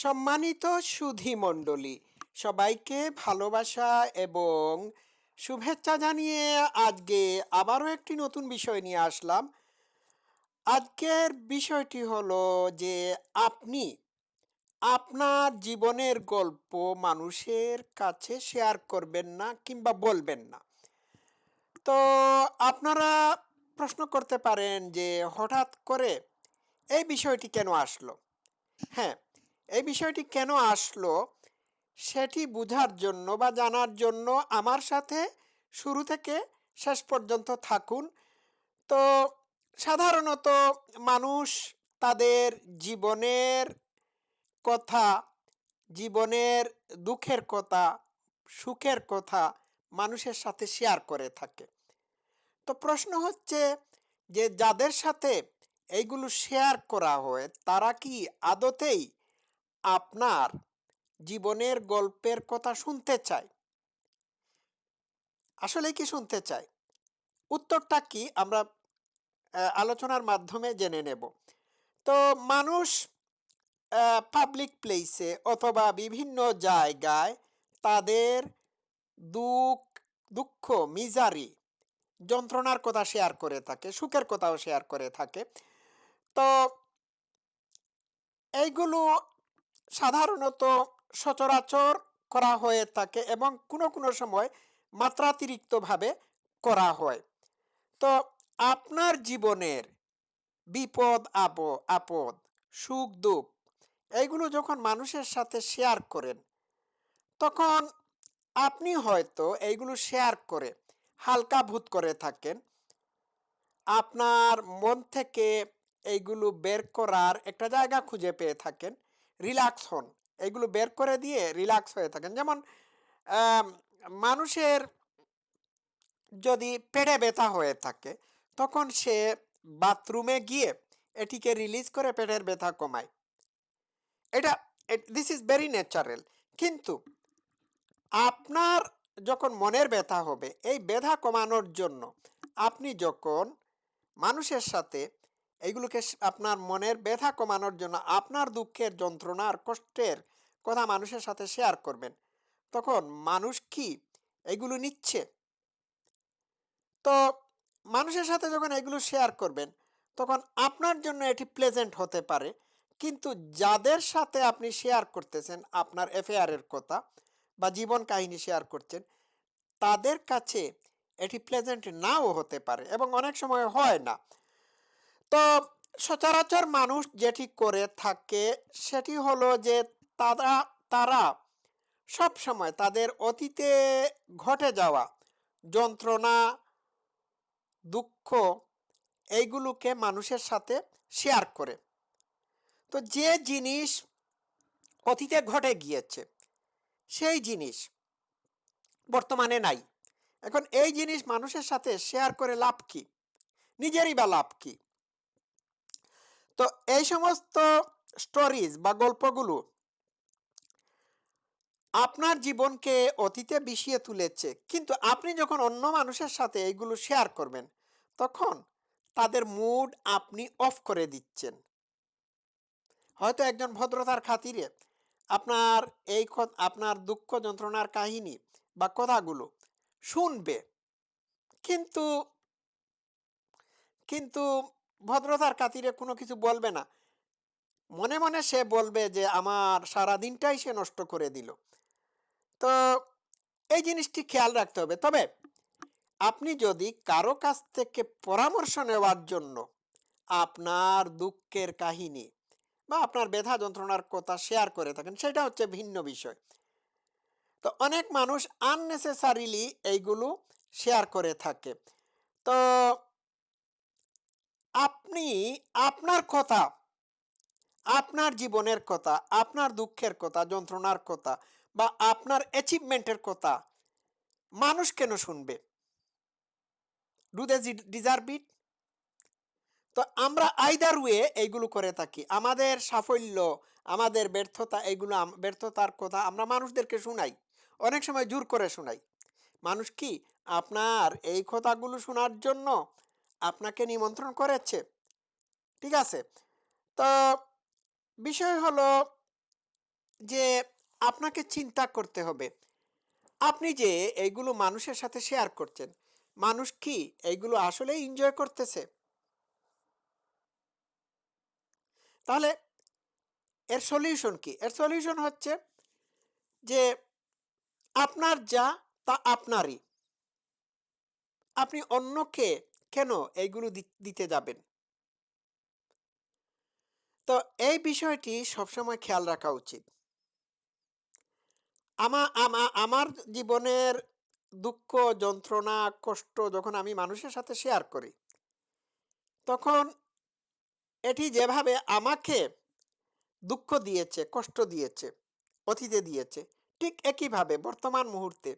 সম্মানিত সুধী মণ্ডলী, সবাইকে ভালোবাসা এবং শুভেচ্ছা জানিয়ে আজকে আবারও একটি নতুন বিষয় নিয়ে আসলাম। আজকের বিষয়টি হলো যে আপনি আপনার জীবনের গল্প মানুষের কাছে শেয়ার করবেন না কিংবা বলবেন না। তো আপনারা প্রশ্ন করতে পারেন যে হঠাৎ করে এই বিষয়টি কেন আসলো। হ্যাঁ, এই বিষয়টি কেন আসলো সেটি বুঝার জন্য বা জানার জন্য আমার সাথে শুরু থেকে শেষ পর্যন্ত থাকুন। তো সাধারণত মানুষ তাদের জীবনের কথা, জীবনের দুঃখের কথা, সুখের কথা মানুষের সাথে শেয়ার করে থাকে। তো প্রশ্ন হচ্ছে যে যাদের সাথে এইগুলো শেয়ার করা হয় তারা কি আদতেই আপনার জীবনের গল্পের কথা শুনতে চায়? আসলে কি শুনতে চায়? উত্তরটা কি আমরা আলোচনার মাধ্যমে জেনে নেব। তো মানুষ পাবলিক প্লেসে অথবা বিভিন্ন জায়গায় তাদের দুঃখ, দুঃখ, মিজারি, যন্ত্রণার কথা শেয়ার করে থাকে, সুখের কথাও শেয়ার করে থাকে। তো এইগুলো সাধারণত সচরাচর করা হয়ে থাকে এবং কোনো সময় মাত্রাতিরিক্তভাবে করা হয়। তো আপনার জীবনের বিপদ আপদ, সুখ দুঃখ এইগুলো যখন মানুষের সাথে শেয়ার করেন, তখন আপনি হয়তো এইগুলো শেয়ার করে হালকা বোধ করে থাকেন। আপনার মন থেকে এইগুলো বের করার একটা জায়গা খুঁজে পেয়ে থাকেন, রিল্যাক্স হন, এইগুলো বের করে দিয়ে রিল্যাক্স হয়ে থাকেন। যেমন আম, মানুষের যদি পেটে ব্যথা হয়ে থাকে তখন সে বাথরুমে গিয়ে এটিকে রিলিজ করে পেটের ব্যথা কমায়। এটা দিস ইজ ভেরি ন্যাচারাল। কিন্তু আপনার যখন মনের ব্যথা হবে, এই ব্যথা কমানোর জন্য আপনি যখন মানুষের সাথে এইগুলোকে আপনার মনের ব্যথা কমানোর জন্য আপনার দুঃখের যন্ত্রণার কষ্টের কথা মানুষের সাথে শেয়ার করবেন, তখন মানুষ কি এগুলো নিচ্ছে? তো মানুষের সাথে যখন এগুলো শেয়ার করবেন তখন আপনার জন্য এটি প্লেজেন্ট হতে পারে, কিন্তু যাদের সাথে আপনি শেয়ার করতেছেন আপনার অ্যাফেয়ারের কথা বা জীবন কাহিনী শেয়ার করছেন, তাদের কাছে এটি প্লেজেন্ট নাও হতে পারে এবং অনেক সময় হয় না। তো সচরাচর মানুষ যেটি করে থাকে সেটি হলো যে তারা তারা সব সময় তাদের অতীতে ঘটে যাওয়া যন্ত্রণা, দুঃখ এইগুলোকে মানুষের সাথে শেয়ার করে। তো যে জিনিস অতীতে ঘটে গিয়েছে সেই জিনিস বর্তমানে নাই। এখন এই জিনিস মানুষের সাথে শেয়ার করে লাভ কি? নিজেরই বা লাভ কি? তো এই সমস্ত স্টোরিজ বা গল্পগুলো আপনার জীবনকে অতীতে বিষিয়ে তুলেছে, কিন্তু আপনি যখন অন্য মানুষের সাথে এইগুলো শেয়ার করবেন তখন তাদের মুড আপনি অফ করে দিচ্ছেন। হয়তো একজন ভদ্রতার খাতিরে আপনার আপনার দুঃখ যন্ত্রণার কাহিনী বা কথাগুলো শুনবে, কিন্তু কিন্তু ভদ্রতার খাতিরে কোনো কিছু বলবে না। মনে মনে সে বলবে যে আমার সারা দিনটাই সে নষ্ট করে দিল। তো এই জিনিসটি খেয়াল রাখতে হবে। তবে আপনি যদি কারো কাছ থেকে পরামর্শ নেওয়ার জন্য আপনার দুঃখের কাহিনী বা আপনার ব্যথা যন্ত্রণার কথা শেয়ার করে থাকেন, সেটা হচ্ছে ভিন্ন বিষয়। তো অনেক মানুষ আননেসেসারিলি এইগুলো শেয়ার করে থাকে। তো আপনি আপনার কথা, আপনার জীবনের কথা, আপনার দুঃখের কথা, যন্ত্রণার কথা বা আপনার অ্যাচিভমেন্টের কথা মানুষ কেন শুনবে? Do they deserve it? তো আমরা আইদার ওয়ে এইগুলো করে থাকি। আমাদের সাফল্য, আমাদের ব্যর্থতা, এইগুলো ব্যর্থতার কথা আমরা মানুষদেরকে শুনাই, অনেক সময় জোর করে শুনাই। মানুষ কি আপনার এই কথাগুলো শোনার জন্য আপনাকে নিমন্ত্রণ করেছে? ঠিক আছে। তো বিষয় হলো যে আপনাকে চিন্তা করতে হবে, আপনি যে এইগুলো মানুষের সাথে শেয়ার করছেন, মানুষ কি এইগুলো আসলেই এনজয় করতেছে? তাহলে এর সলিউশন কি? এর সলিউশন হচ্ছে যে আপনার যা তা আপনারই। আপনি অন্যকে কেন এইগুলো দিতে যাবেন? তো এই বিষয়টি সবসময় খেয়াল রাখা উচিত। আমার জীবনের দুঃখ, যন্ত্রণা, কষ্ট যখন আমি মানুষের সাথে শেয়ার করি, তখন এটি যেভাবে আমাকে দুঃখ দিয়েছে, কষ্ট দিয়েছে, অতীতে দিয়েছে, ঠিক একইভাবে বর্তমান মুহূর্তে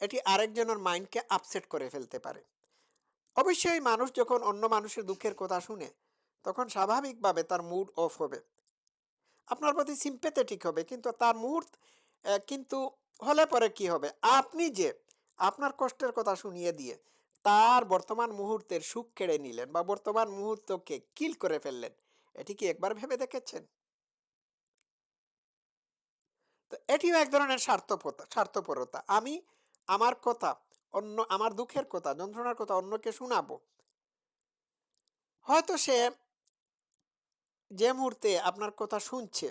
এটি আরেকজনের মাইন্ডকে আপসেট করে ফেলতে পারে। অবশ্যই মানুষ যখন অন্য মানুষের দুঃখের কথা শুনে, তখন স্বাভাবিকভাবে তার মুড অফ হবে। আপনার প্রতি সিম্প্যাথেটিক হবে, কিন্তু তার মুহূর্ত কিন্তু হলে পরে কি হবে? আপনি যে আপনার কষ্টের কথা শুনিয়ে দিয়ে তার বর্তমান মুহূর্তের সুখ কেড়ে নিলেন বা বর্তমান মুহূর্তকে কিল করে ফেললেন, এটি কি একবার ভেবে দেখেছেন? তো এটিও এক ধরনের স্বার্থপরতা। আমি আমার কথা, আমার দুঃখের কথা, যন্ত্রণার কথা অন্যকে শোনাবো। হয়তো সে যে মুহূর্তে আপনার কথা শুনছে,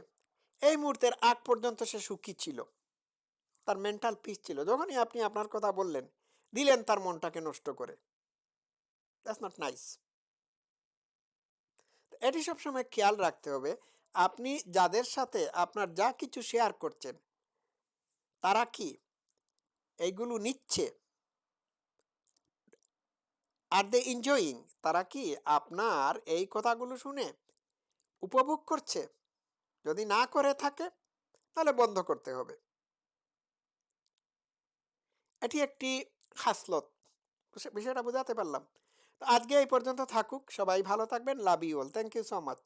এই মুহূর্তের আগ পর্যন্ত সে সুখী ছিল। তার মেন্টাল পিস ছিল। যখনই আপনি আপনার কথা বললেন, দিলেন তার মনটাকে নষ্ট করে। That's not nice. এটি সবসময় খেয়াল রাখতে হবে, আপনি যাদের সাথে আপনার যা কিছু শেয়ার করছেন, তারা কি এইগুলো নিচ্ছে? আর দে এনজয়িং? তারা কি আপনার এই কথাগুলো শুনে উপভোগ করছে? যদি না করে থাকে, তাহলে বন্ধ করতে হবে। এটি একটি খাসলত। বিষয়টা বোঝাতে পারলাম? তো আজকে এই পর্যন্ত থাকুক। সবাই ভালো থাকবেন। Love you all. Thank you so much.